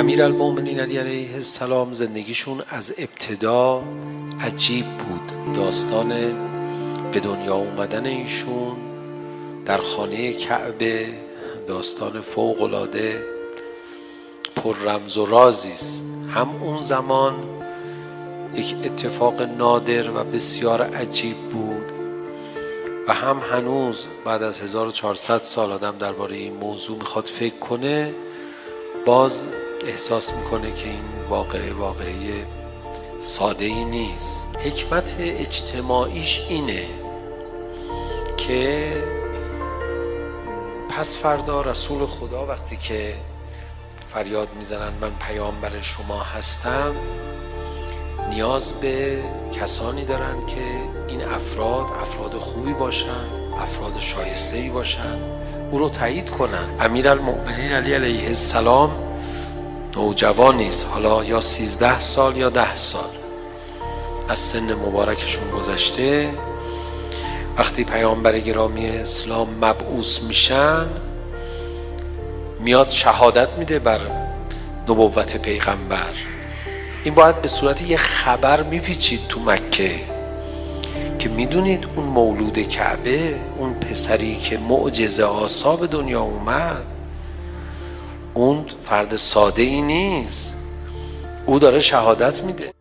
امیرالمؤمنین علی علیه السلام زندگیشون از ابتدا عجیب بود. داستان به دنیا اومدن ایشون در خانه کعبه داستان فوق‌العاده پر رمز و رازی است. هم اون زمان یک اتفاق نادر و بسیار عجیب بود و هم هنوز بعد از 1400 سال آدم درباره این موضوع میخواد فکر کنه، باز احساس میکنه که این واقعه ساده ای نیست. حکمت اجتماعیش اینه که پس فردا رسول خدا وقتی که فریاد میزنن من پیامبر شما هستم، نیاز به کسانی دارن که این افراد خوبی باشن، افراد شایسته‌ای باشن، او رو تایید کنن. امیرالمؤمنین علی علیه السلام نوجوان نیست، حالا یا 13 سال یا 10 سال از سن مبارکشون گذشته. وقتی پیامبر گرامی اسلام مبعوث میشن، میاد شهادت میده بر نبوت پیغمبر. این باید به صورت یه خبر میپیچید تو مکه که میدونید اون مولود کعبه، اون پسری که معجزه آسا به دنیا اومد، اون فرد ساده ای نیست، او داره شهادت میده.